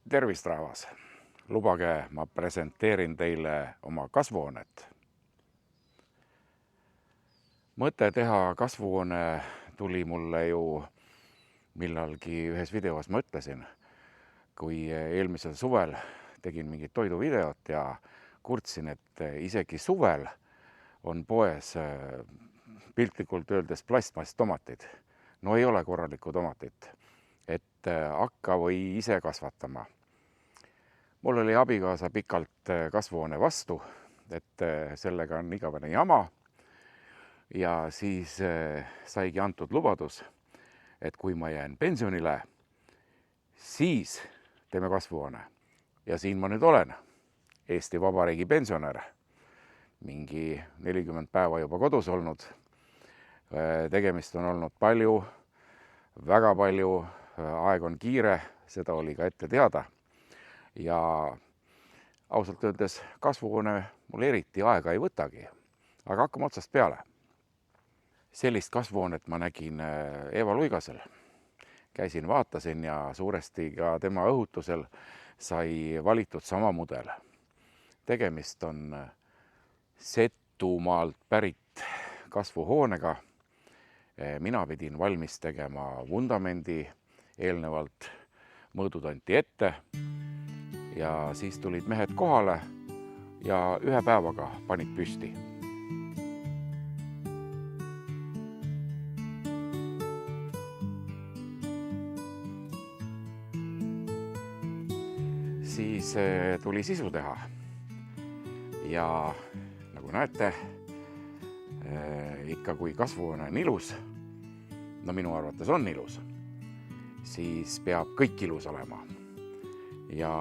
Tervist, rahvas! Lubage, ma presenteerin teile oma kasvuhoonet. Mõte teha kasvuhoone tuli mulle ju millalgi ühes videos ma ütlesin, kui eelmisel suvel tegin mingit toiduvideot ja kurtsin, et isegi suvel on poes piltlikult öeldes plastmasstomatid. No ei ole korralikku tomatit, et hakka või ise kasvatama. Mul oli abikaasa pikalt kasvuhoone vastu, et sellega on igavene jama. Ja siis saigi antud lubadus, et kui ma jään pensionile, siis teeme kasvuhoone. Ja siin ma nüüd olen, Eesti Vabariigi pensionär, mingi 40 päeva juba kodus olnud. Tegemist on olnud palju, väga palju, aeg on kiire, seda oli ka ette teada. Ja ausalt öeldes kasvuhoone mul eriti aega ei võtagi, aga hakkame otsast peale. Sellist kasvuhoonet ma nägin Eva Luigasel. Käisin, vaatasin ja suuresti ka tema õhutusel sai valitud sama mudel. Tegemist on Setumaalt pärit kasvuhoonega. Mina pidin valmis tegema vundamendi, eelnevalt mõõdud anti ette ja siis tulid mehed kohale ja ühe päevaga panid püsti. Siis tuli sisu teha ja nagu näete, ikka kui kasvuhoone on ilus, no minu arvates on ilus, siis peab kõik ilus olema. Ja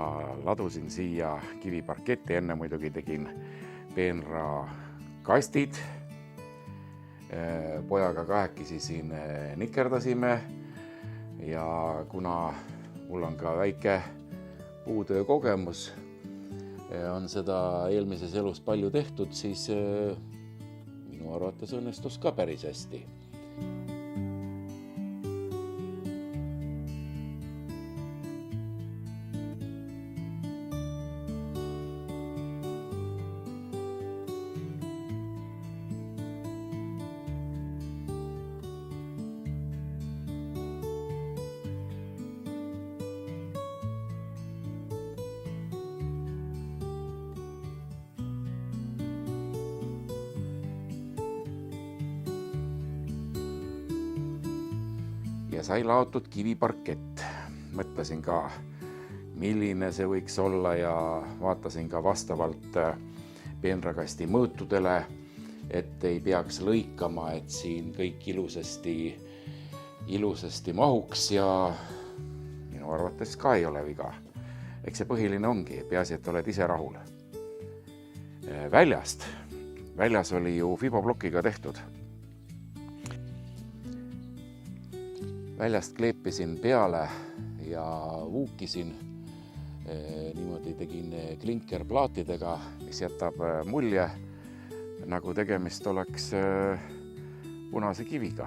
ladusin siia kiviparketti, enne muidugi tegin peenra kastid. Pojaga kahekesi siin nikerdasime ja kuna mul on ka väike puutöö kogemus, on seda eelmises elus palju tehtud, siis minu arvates õnnestus ka päris hästi. Ja sai laotud kiviparkett. Mõtlesin ka, milline see võiks olla ja vaatasin ka vastavalt peenrakasti mõõtudele, et ei peaks lõikama, et siin kõik ilusasti mahuks ja minu arvates ka ei ole viga. Eks see põhiline ongi, peaasi, et oled ise rahul. Väljas oli ju fiboplokiga tehtud. Väljast kleepisin peale ja vuukisin, niimoodi tegin klinkerplaatidega, mis jätab mulje, nagu tegemist oleks punase kiviga.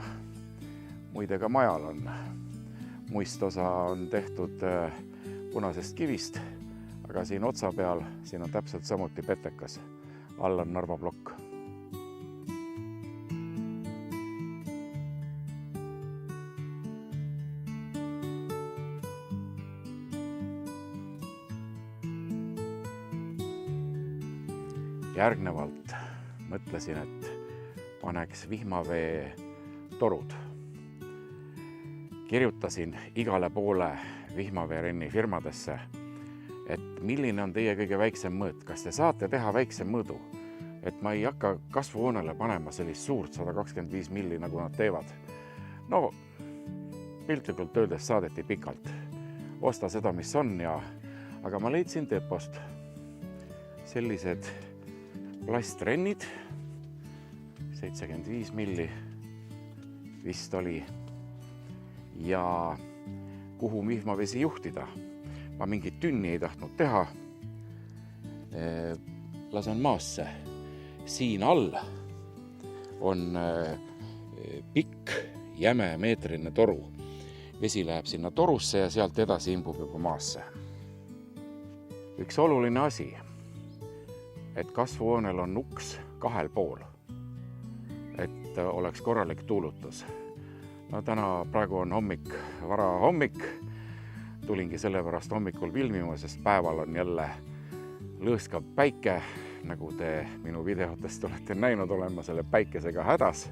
Muide ka majal on. Muistosa on tehtud punasest kivist, aga siin otsa peal siin on täpselt samuti petekas. All on Narva plokk. Järgnevalt mõtlesin, et paneks vihmavee torud. Kirjutasin igale poole vihmaveerenni firmadesse, et milline on teie kõige väiksem mõõt. Kas te saate teha väiksem mõõdu? Et ma ei hakka kasvuhoonele panema sellist suurt 125 milli, nagu nad teevad. No, piltlikult öeldes saadeti pikalt. Osta seda, mis on aga ma leidsin Depost sellised plastrennid, 75 milli vist oli, ja kuhu vihmavesi juhtida. Ma mingit tünni ei tahtnud teha. Lasen maasse. Siin all on pikk, jäme meetrine toru. Vesi läheb sinna torusse ja sealt edasi imbub juba maasse. üks oluline asi, et kasvuhoonel on uks 2 pool, et oleks korralik tuulutus. No praegu on varahommik, tulingi sellepärast hommikul filmima, sest päeval on jälle lõõskav päike. Nagu te minu videotest olete näinud, olen ma selle päikesega hädas.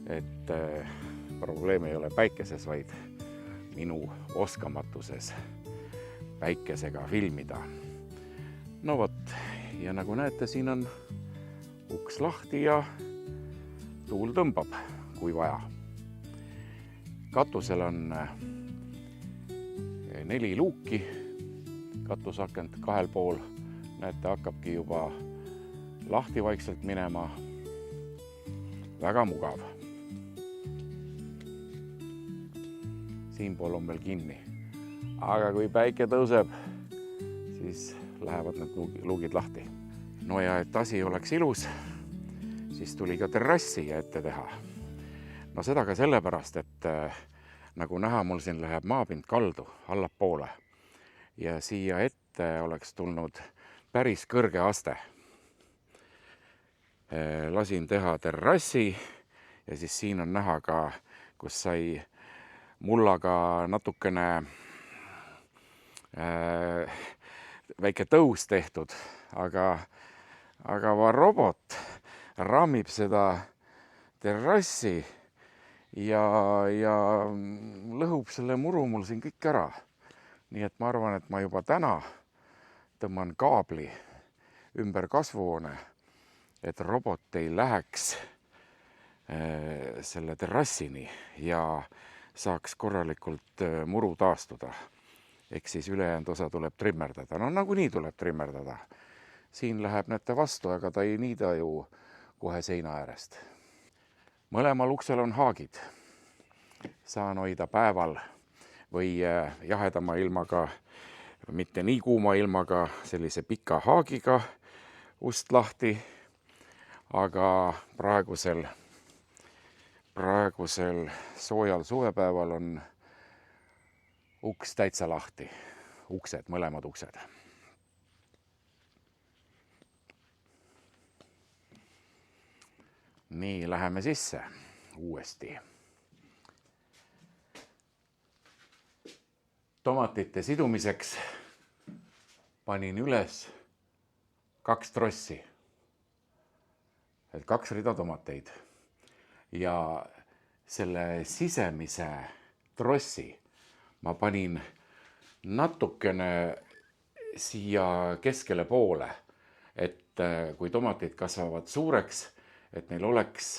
Et probleem ei ole päikeses, vaid minu oskamatuses päikesega filmida. No vot, ja nagu näete, siin on uks lahti ja tuul tõmbab, kui vaja. Katusel on 4 luuki, katusakent 2 pool. Näete, hakkabki juba lahti vaikselt minema. Väga mugav. Siinpool on veel kinni. Aga kui päike tõuseb, siis lähevad need luugid lahti. No ja et asi oleks ilus, siis tuli ka terrassi ette teha. No seda ka sellepärast, et nagu näha, mul siin läheb maapind kaldu allapoole. Ja siia ette oleks tulnud päris kõrge aste. Lasin teha terrassi ja siis siin on näha ka, kus sai mullaga natukene väike tõus tehtud, aga robot rammib seda terrassi ja lõhub selle muru mul siin kõik ära. Nii et ma arvan, et ma juba täna tõmban kaabli ümber kasvuhoone, et robot ei läheks selle terrassini ja saaks korralikult muru taastuda. Ehk siis ülejäänud osa tuleb trimmerdada. No nagunii tuleb trimmerdada. Siin läheb näete vastu, aga ta ei niida ju kohe seina äärest. Mõlemal uksel on haagid. Saan hoida päeval või jahedama ilmaga, mitte nii kuuma ilmaga, sellise pika haagiga ust lahti. Aga praegusel soojal suvepäeval on uks täitsa lahti. Uksed, mõlemad uksed. Nii, läheme sisse uuesti. Tomatite sidumiseks panin üles 2 trossi. 2 rida tomateid. Ja selle sisemise trossi ma panin natukene siia keskele poole, et kui tomatid kasvavad suureks, et neil oleks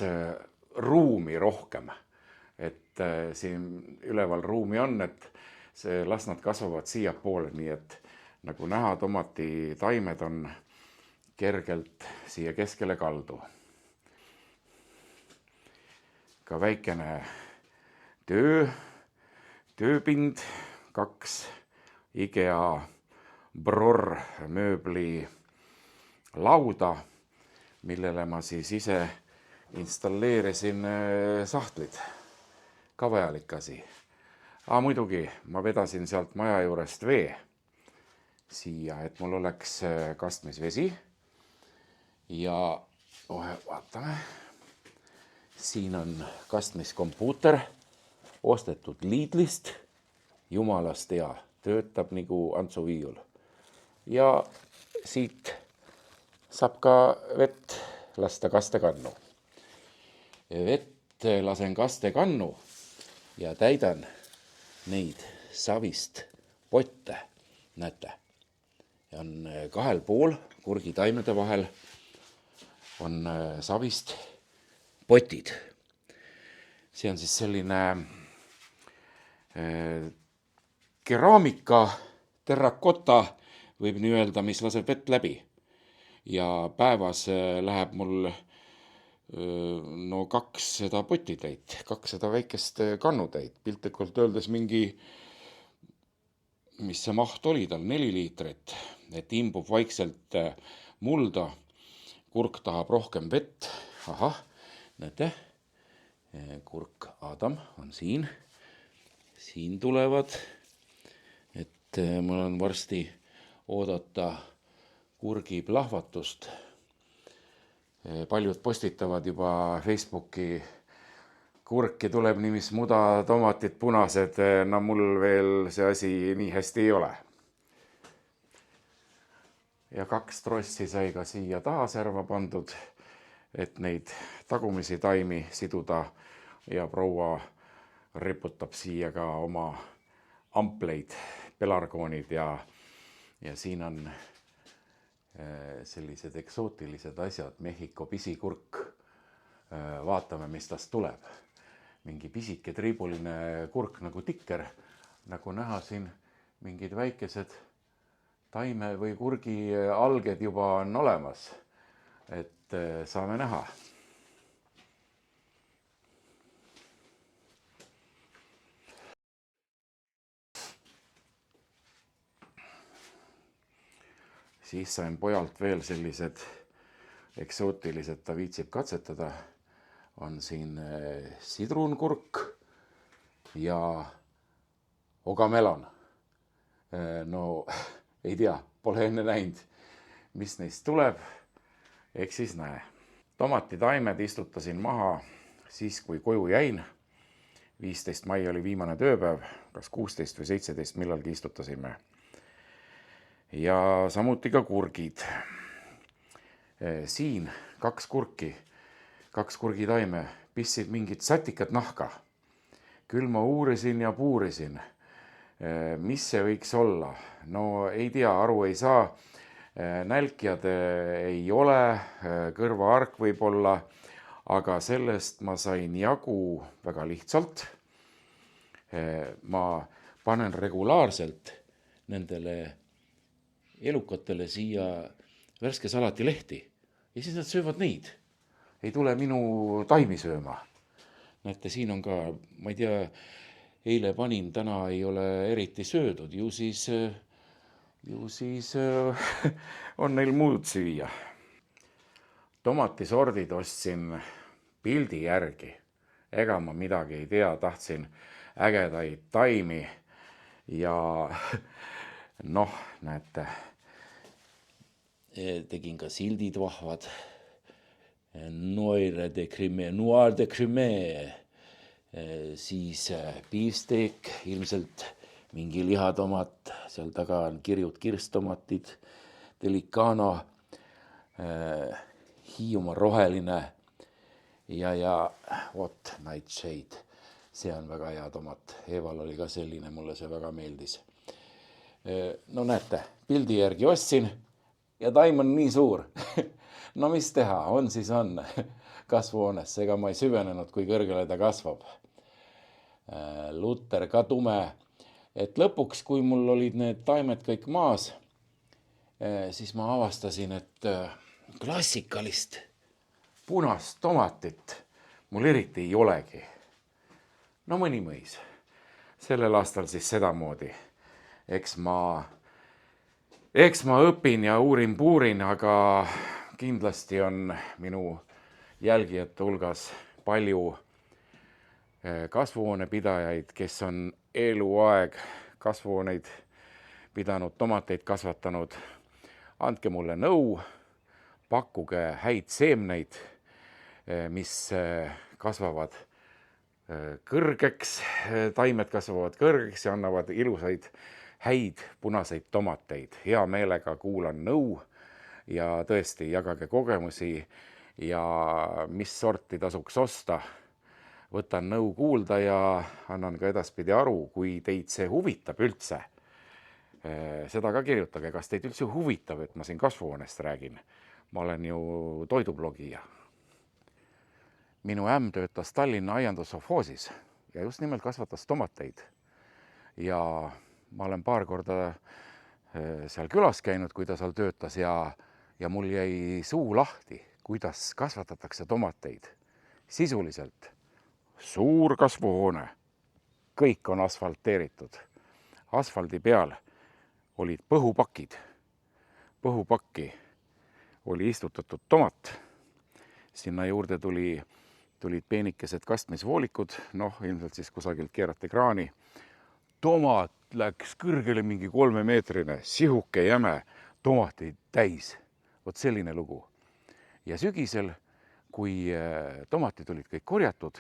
ruumi rohkem. Et siin üleval ruumi on, et las nad kasvavad siia poole, nii et nagu näha, tomati taimed on kergelt siia keskele kaldu. Ka väikene tööpind, 2 IKEA Bror mööbli lauda, millele ma siis ise installeerisin sahtlid. Ka vajalik asi. Muidugi, ma vedasin sealt maja juurest vee siia, et mul oleks kastmisvesi. Ja vaatame. Siin on kastmiskompuuter, ostetud Lidlist, jumalast hea, töötab nagu antsuviiul. Ja siit saab ka vett lasta kastekannu. Vett lasen kastekannu ja täidan neid savist potte, näete. Ja on 2 pool kurgitaimede vahel on savist potid. See on siis selline keraamika, terrakota, võib nii öelda, mis laseb vett läbi. Ja päevas läheb mul 200 potitäit, 200 väikest kannutäit. Piltlikult öeldes mingi, mis see maht oli tal, 4 liitrit. Et imbub vaikselt mulda, kurk tahab rohkem vett. Näete, kurk Adam on siin. Siin tulevad, et mul on varsti oodata kurgi plahvatust. Paljud postitavad juba Facebooki, kurki tuleb nii mis muda, tomatid punased. No mul veel see asi nii hästi ei ole. Ja 2 trossi sai ka siia taha serva pandud, et neid tagumisi taimi siduda, ja proua riputab siia ka oma ampleid, pelargoonid, ja siin on sellised eksootilised asjad. Mehhiko pisikurk. Vaatame, mis tast tuleb. Mingi pisike triibuline kurk nagu tikker, nagu näha siin mingid väikesed taime või kurgi alged juba on olemas, et saame näha. Siis sain pojalt veel sellised eksootilised, ta viitsib katsetada. On siin sidrunkurk ja ogamelon. No ei tea, pole enne näinud, mis neist tuleb. Eks siis näe. Tomatitaimed istutasin maha siis, kui koju jäin. 15. mai oli viimane tööpäev, kas 16 või 17 millalgi istutasime. Ja samuti ka kurgid. Siin 2 kurki, 2 kurgitaime pistsid mingit satikat nahka. Küll ma uurisin ja puurisin, mis see võiks olla. No ei tea, aru ei saa. Nälkjad ei ole, kõrvaark võib olla, aga sellest ma sain jagu väga lihtsalt. Ma panen regulaarselt nendele elukatele siia värske salatilehti ja siis nad söövad neid. Ei tule minu taimi sööma. Näete, siin on ka, ma ei tea, eile panin, täna ei ole eriti söödud. Ju siis on neil muud süüa. Tomatisordid ostsin pildi järgi. Ega ma midagi ei tea, tahtsin ägedaid taimi ja noh, näete, tegin ka sildid vahvad. Noir de Crimée, siis beefsteak, ilmselt mingi lihatomat, seal taga on kirjud kirstomatid, Delicano, Hiiumaa roheline ja vot Nightshade. See on väga hea tomat. Eeval oli ka selline, mulle see väga meeldis. No näete, pildi järgi ostsin ja taim on nii suur. No mis teha, on siis on kasvuhoonesse, ega ma ei süvenenud, kui kõrgele ta kasvab. Luter ka tume. Et lõpuks, kui mul olid need taimed kõik maas, siis ma avastasin, et klassikalist punast tomatit mul eriti ei olegi. No mõni mõis. Sellel aastal siis sedamoodi. Eks ma õpin ja uurin-puurin, aga kindlasti on minu jälgijate hulgas palju kasvuhoonepidajaid, kes on eluaeg kasvuhooneid pidanud, tomateid kasvatanud. Andke mulle nõu, pakkuge häid seemneid, mis kasvavad kõrgeks, taimed kasvavad kõrgeks ja annavad ilusaid häid punaseid tomateid. Hea meelega kuulan nõu ja tõesti jagage kogemusi ja mis sorti tasuks osta. Võtan nõu kuulda ja annan ka edaspidi aru, kui teid see huvitab üldse. Seda ka kirjutage, kas teid üldse huvitab, et ma siin kasvuhoonest räägin. Ma olen ju toidublogija. Minu ämm töötas Tallinna aiandussovhoosis ja just nimelt kasvatas tomateid. Ja ma olen paar korda seal külas käinud, kui ta seal töötas ja mul jäi suu lahti, kuidas kasvatatakse tomateid. Sisuliselt suur kasvuhoone, kõik on asfalteeritud. Asfaldi peal olid põhupakid. Põhupakki oli istutatud tomat. Sinna juurde tulid peenikesed kastmisvoolikud, noh ilmselt siis kusagilt keerati kraani. Tomat läks kõrgele mingi 3-meetrine, sihuke jäme, tomateid täis. Vot selline lugu. Ja sügisel, kui tomatid olid kõik korjatud,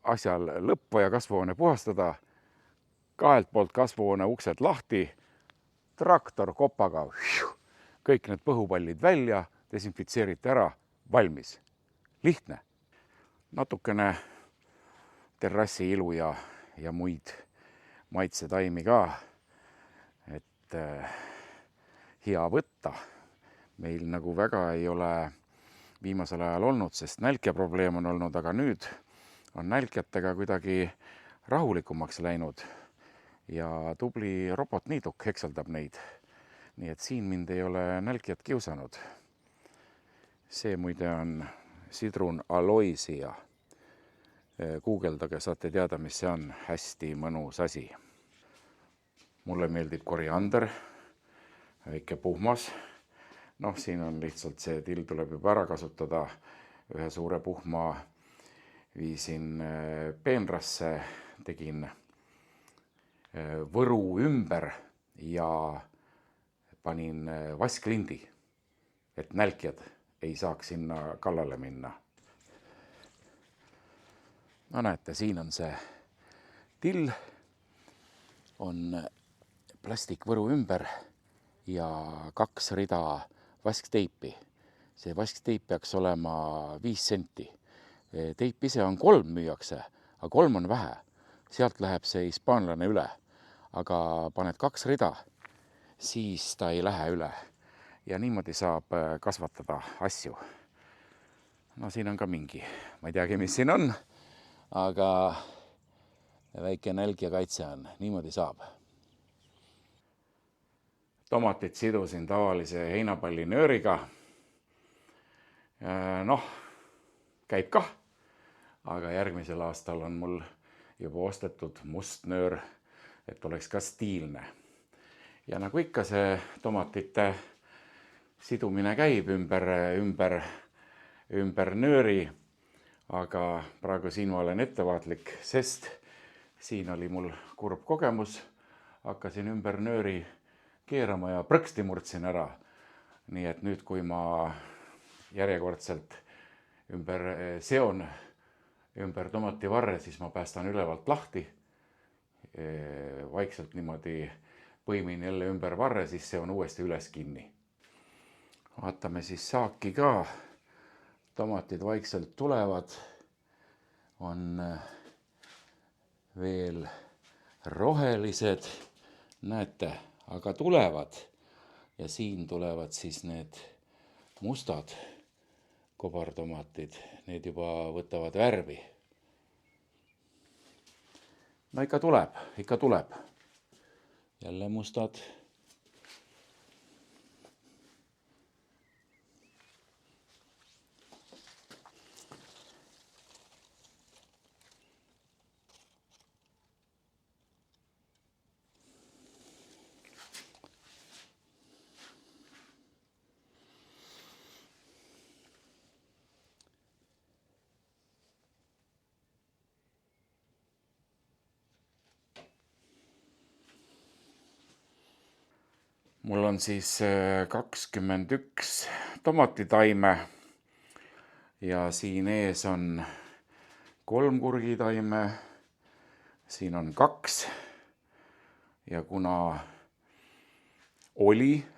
asjal lõppa ja kasvuhoone puhastada, kahelt poolt kasvuhoone uksed lahti, traktor kopaga, kõik need põhupallid välja, desinfitseeriti ära, valmis. Lihtne. Natukene terrassi ilu ja muid maitsetaimi ka, et hea võtta. Meil nagu väga ei ole viimasel ajal olnud, sest nälkja probleem on olnud, aga nüüd on nälkjatega kuidagi rahulikumaks läinud ja tubli robotniiduk hekseldab neid. Nii et siin mind ei ole nälkjad kiusanud. See muide on sidrun aloisia. Guugeldage, saate teada, mis see on. Hästi mõnus asi. Mulle meeldib koriander, väike puhmas. Noh, siin on lihtsalt see till tuleb juba ära kasutada. Ühe suure puhma viisin peenrasse, tegin võru ümber ja panin vasklindi, et nälkjad ei saaks sinna kallale minna. No näete, siin on see till, on plastikvõru ümber ja 2 rida vaskteipi. See vaskteip peaks olema 5 senti. Teip ise on 3 müüakse, aga 3 on vähe. Sealt läheb see hispaanlane üle, aga paned 2 rida, siis ta ei lähe üle. Ja niimoodi saab kasvatada asju. No siin on ka mingi, ma ei teagi, mis siin on, aga väike nälg ja kaitse on, niimoodi saab. Tomatit sidusin tavalise heinapalli nööriga. Noh, käib kah, aga järgmisel aastal on mul juba ostetud must nöör, et oleks ka stiilne. Ja nagu ikka see tomatite sidumine käib ümber nööri, aga praegu siin ma olen ettevaatlik, sest siin oli mul kurb kogemus. Hakkasin ümber nööri keerama ja prõksti murdsin ära. Nii et nüüd, kui ma järjekordselt seon ümber tomativarre, siis ma päästan ülevalt lahti. Vaikselt niimoodi põimin jälle ümber varre, siis see on uuesti üles kinni. Vaatame siis saaki ka. Tomatid vaikselt tulevad. On veel rohelised. Näete, aga tulevad. Ja siin tulevad siis need mustad kobartomatid. Need juba võtavad värvi. No ikka tuleb. Jälle mustad. Mul on siis 21 tomatitaime ja siin ees on 3 kurgitaime, siin on 2 ja kuna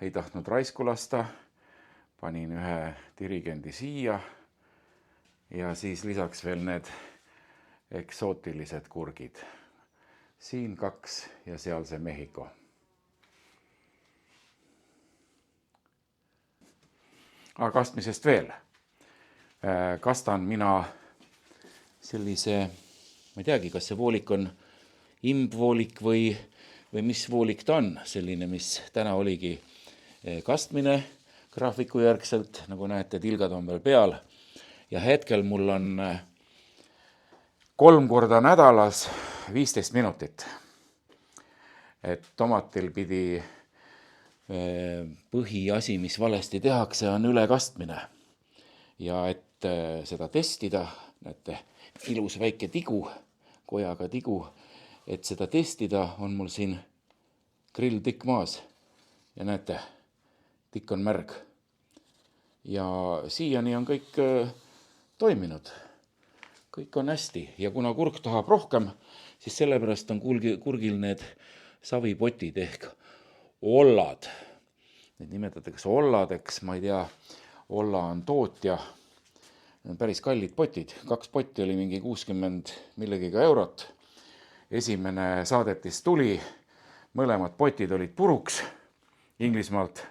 ei tahtnud raisku lasta, panin ühe dirigendi siia ja siis lisaks veel need eksootilised kurgid. Siin 2 ja seal see Mehhiko. Aga kastmisest veel. Kastan mina sellise, ma ei teagi, kas see voolik on imbvoolik või mis voolik ta on. Selline, mis täna oligi kastmine graafiku järgselt, nagu näete, tilgad on veel peal. Ja hetkel mul on 3 korda nädalas 15 minutit. Et tomatil pidi põhiasi, mis valesti tehakse, on ülekastmine. Ja et seda testida, näete, ilus väike tigu, kojaga tigu, et seda testida, on mul siin grilltikk maas ja näete, tikk on märg. Ja siiani on kõik toiminud. Kõik on hästi ja kuna kurk tahab rohkem, siis sellepärast on kurgil need savipotid ehk ollad. Neid nimetatakse olladeks, ma ei tea, olla on tootja. Need on päris kallid potid. 2 potti oli mingi 60 millegiga eurot. Esimene saadetis tuli, mõlemad potid olid puruks Inglismaalt.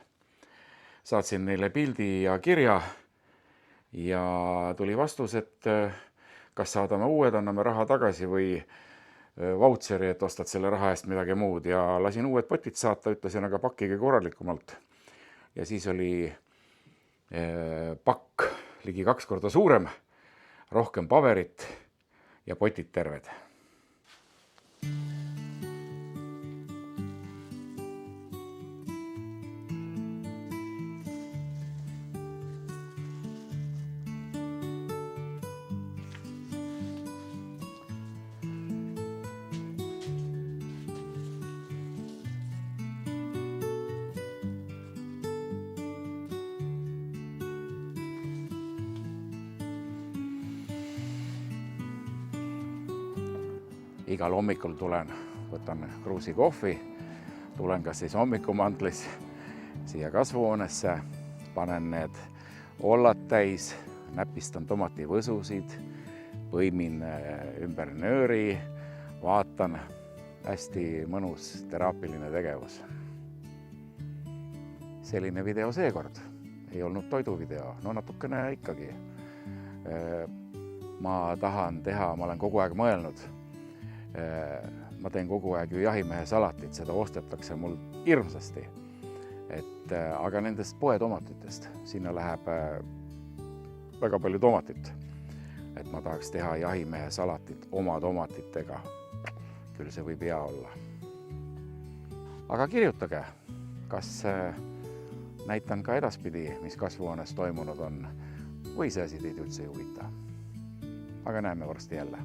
Saatsin neile pildi ja kirja ja tuli vastus, et kas saadame uued, anname raha tagasi või voucheri, et ostad selle raha eest midagi muud. Ja lasin uued potid saata, ütlesin, aga pakkige korralikumalt. Ja siis oli pakk ligi 2 korda suurem, rohkem paberit ja potid terved. Igal hommikul tulen, võtan kruusi kohvi, tulen kas siis hommikumantlis siia kasvuhoonesse, panen need ollad täis, näpistan tomativõsusid, põimin ümber nööri, vaatan, hästi mõnus teraapiline tegevus. Selline video seekord, ei olnud toiduvideo, no natukene ikkagi. Ma tahan teha, ma olen kogu aeg mõelnud, ma teen kogu aeg ju jahimehe salatit, seda ostetakse mul hirmsasti. Aga nendest poetomatitest, sinna läheb väga palju tomatit. Et ma tahaks teha jahimehe salatit oma tomatitega. Küll see võib hea olla. Aga kirjutage, kas näitan ka edaspidi, mis kasvuhoones toimunud on, või see asi teid üldse ei huvita. Aga näeme varsti jälle.